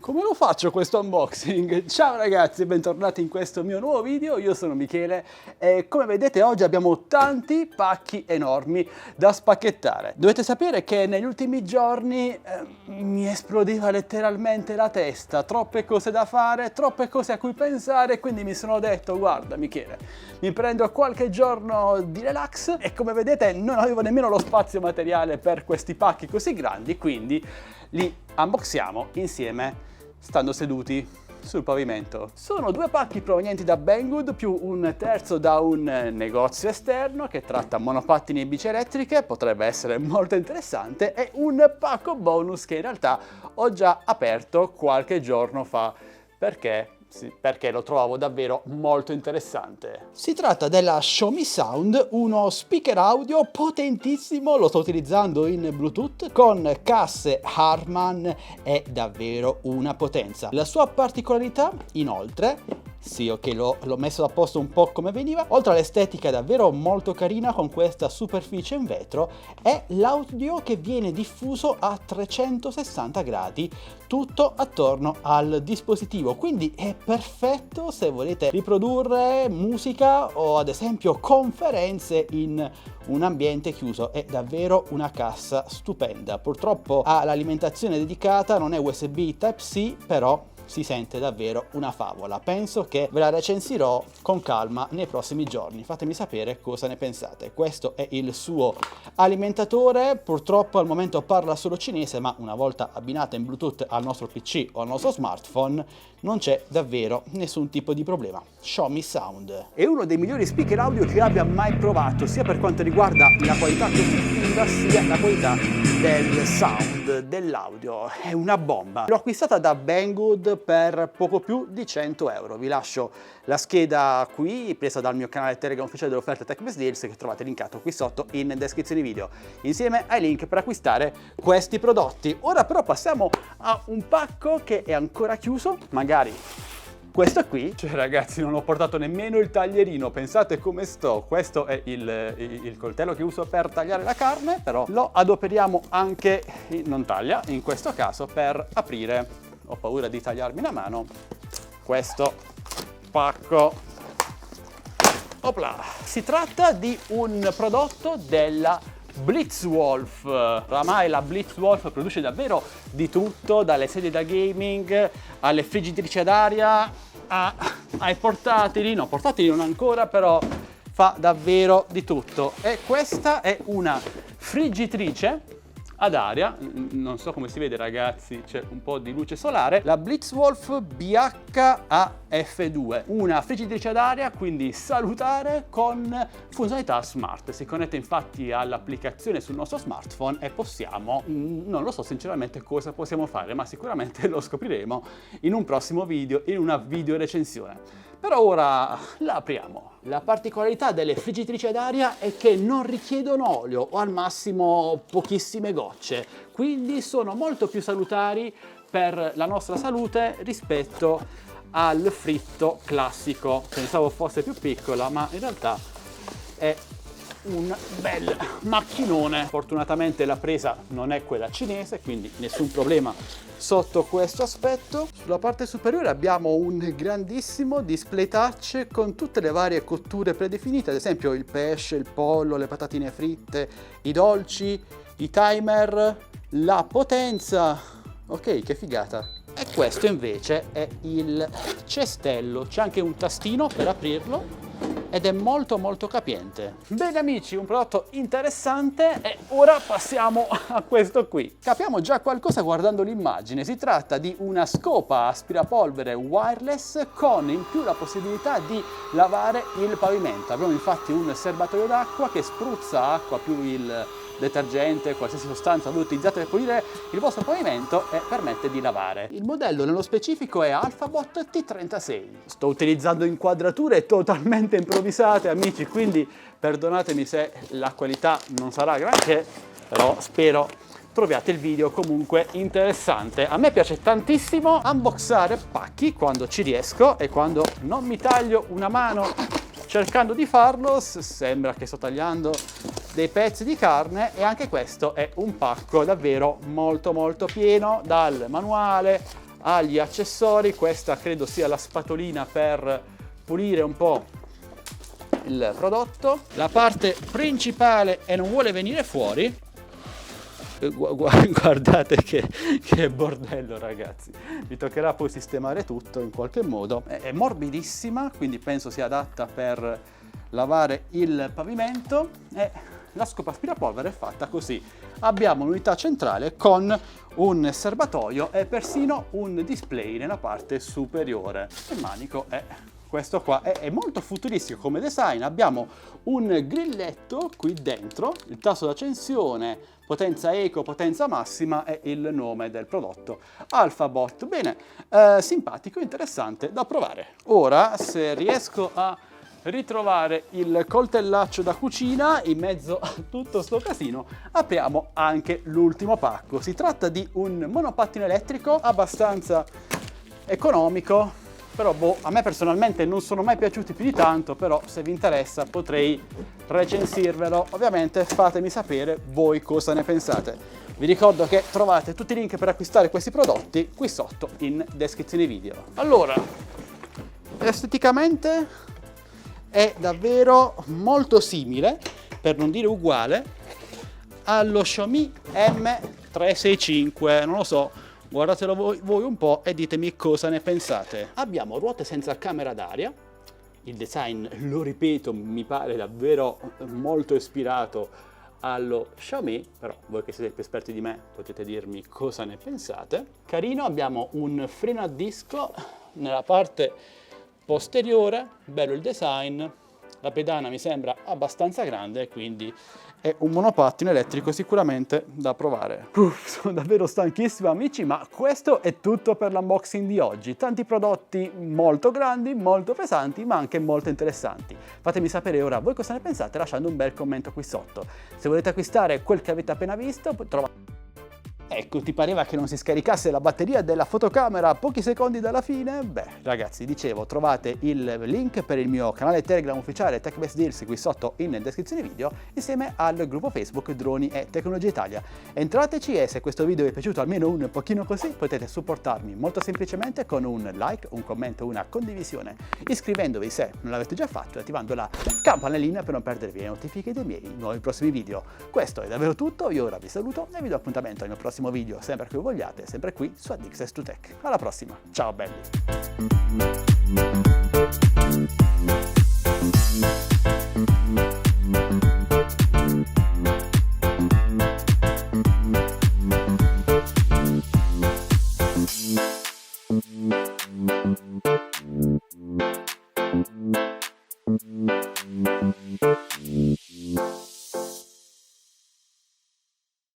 Come lo faccio questo unboxing? Ciao ragazzi, bentornati in questo mio nuovo video, io sono Michele e come vedete oggi abbiamo tanti pacchi enormi da spacchettare. Dovete sapere che negli ultimi giorni mi esplodeva letteralmente la testa, troppe cose da fare, troppe cose a cui pensare, quindi mi sono detto guarda Michele, mi prendo qualche giorno di relax e come vedete non avevo nemmeno lo spazio materiale per questi pacchi così grandi, quindi li unboxiamo insieme stando seduti sul pavimento. Sono due pacchi provenienti da Banggood più un terzo da un negozio esterno che tratta monopattini e bici elettriche, potrebbe essere molto interessante, e un pacco bonus che in realtà ho già aperto qualche giorno fa perché lo trovavo davvero molto interessante. Si tratta della Xiaomi Sound, uno speaker audio potentissimo, lo sto utilizzando in Bluetooth con casse Harman, è davvero una potenza. La sua particolarità, inoltre, sì, ok, l'ho messo a posto un po' come veniva, oltre all'estetica davvero molto carina con questa superficie in vetro, è l'audio che viene diffuso a 360 gradi, tutto attorno al dispositivo, quindi è perfetto se volete riprodurre musica o ad esempio conferenze in un ambiente chiuso. È davvero una cassa stupenda. Purtroppo ha l'alimentazione dedicata, non è USB Type-C, però si sente davvero una favola. Penso che ve la recensirò con calma nei prossimi giorni. Fatemi sapere cosa ne pensate. Questo è il suo alimentatore, purtroppo al momento parla solo cinese, ma una volta abbinata in Bluetooth al nostro PC o al nostro smartphone non c'è davvero nessun tipo di problema. Xiaomi Sound è uno dei migliori speaker audio che abbia mai provato, sia per quanto riguarda la qualità costruttiva sia la qualità del sound, dell'audio. È una bomba. L'ho acquistata da Banggood per poco più di 100 euro. Vi lascio la scheda qui, presa dal mio canale Telegram ufficiale delle offerte TechBest Deals, che trovate linkato qui sotto in descrizione video, insieme ai link per acquistare questi prodotti. Ora però passiamo a un pacco che è ancora chiuso, magari questo qui. Cioè ragazzi, non ho portato nemmeno il taglierino, pensate come sto. Questo è il coltello che uso per tagliare la carne, però lo adoperiamo anche, non taglia, in questo caso per aprire, ho paura di tagliarmi la mano, questo pacco. Opla! Si tratta di un prodotto della Blitzwolf. Oramai la Blitzwolf produce davvero di tutto, dalle sedie da gaming alle friggitrici ad aria ai portatili. No, portatili non ancora, però fa davvero di tutto. E questa è una friggitrice ad aria, non so come si vede ragazzi, c'è un po' di luce solare, la Blitzwolf BHAF2, una friggitrice ad aria, quindi salutare, con funzionalità smart. Si connette infatti all'applicazione sul nostro smartphone e possiamo, non lo so sinceramente cosa possiamo fare, ma sicuramente lo scopriremo in un prossimo video, in una video recensione. Però ora la apriamo. La particolarità delle friggitrici ad aria è che non richiedono olio o al massimo pochissime gocce, quindi sono molto più salutari per la nostra salute rispetto al fritto classico. Pensavo fosse più piccola, ma in realtà è un bel macchinone. Fortunatamente la presa non è quella cinese, quindi nessun problema sotto questo aspetto. Sulla parte superiore abbiamo un grandissimo display touch con tutte le varie cotture predefinite, ad esempio il pesce, il pollo, le patatine fritte, i dolci, i timer, la potenza. Ok, che figata. E questo invece è il cestello, c'è anche un tastino per aprirlo ed è molto capiente. Bene amici, un prodotto interessante e ora passiamo a questo qui. Capiamo già qualcosa guardando l'immagine. Si tratta di una scopa aspirapolvere wireless con in più la possibilità di lavare il pavimento. Abbiamo infatti un serbatoio d'acqua che spruzza acqua più il detergente, qualsiasi sostanza voi utilizzate per pulire il vostro pavimento e permette di lavare. Il modello nello specifico è Alphabot T36. Sto utilizzando inquadrature totalmente improvvisate amici, quindi perdonatemi se la qualità non sarà granché, però spero troviate il video comunque interessante. A me piace tantissimo unboxare pacchi quando ci riesco e quando non mi taglio una mano cercando di farlo, sembra che sto tagliando dei pezzi di carne, e anche questo è un pacco davvero molto pieno, dal manuale agli accessori. Questa credo sia la spatolina per pulire un po' il prodotto. La parte principale e non vuole venire fuori. Guardate che bordello, ragazzi. Mi toccherà poi sistemare tutto in qualche modo. È morbidissima, quindi penso sia adatta per lavare il pavimento, e la scopa aspirapolvere è fatta così. Abbiamo un'unità centrale con un serbatoio e persino un display nella parte superiore. Il manico è questo qua, è molto futuristico come design. Abbiamo un grilletto qui dentro, il tasto d'accensione, potenza eco, potenza massima e il nome del prodotto, Alphabot. Bene, simpatico, interessante da provare. Ora, se riesco a ritrovare il coltellaccio da cucina in mezzo a tutto sto casino, apriamo anche l'ultimo pacco. Si tratta di un monopattino elettrico abbastanza economico, però a me personalmente non sono mai piaciuti più di tanto, però se vi interessa potrei recensirvelo. Ovviamente fatemi sapere voi cosa ne pensate. Vi ricordo che trovate tutti i link per acquistare questi prodotti qui sotto in descrizione video. Allora, esteticamente è davvero molto simile, per non dire uguale, allo Xiaomi M365, non lo so, guardatelo voi un po' e ditemi cosa ne pensate. Abbiamo ruote senza camera d'aria, il design, lo ripeto, mi pare davvero molto ispirato allo Xiaomi, però voi che siete più esperti di me potete dirmi cosa ne pensate. Carino, abbiamo un freno a disco nella parte posteriore, bello il design, la pedana mi sembra abbastanza grande, quindi è un monopattino elettrico sicuramente da provare. Sono davvero stanchissimo, amici, ma questo è tutto per l'unboxing di oggi. Tanti prodotti molto grandi, molto pesanti, ma anche molto interessanti. Fatemi sapere ora voi cosa ne pensate lasciando un bel commento qui sotto. Se volete acquistare quel che avete appena visto, trovate... Ecco, ti pareva che non si scaricasse la batteria della fotocamera a pochi secondi dalla fine? Beh, ragazzi, dicevo, trovate il link per il mio canale Telegram ufficiale TechBest Deals qui sotto in descrizione video, insieme al gruppo Facebook Droni e Tecnologia Italia. Entrateci e se questo video vi è piaciuto almeno un pochino così, potete supportarmi molto semplicemente con un like, un commento, una condivisione, iscrivendovi se non l'avete già fatto e attivando la campanellina per non perdervi le notifiche dei miei nuovi prossimi video. Questo è davvero tutto, io ora vi saluto e vi do appuntamento al mio prossimo video, sempre che vogliate, sempre qui su Addicts2Tech. Alla prossima, ciao belli!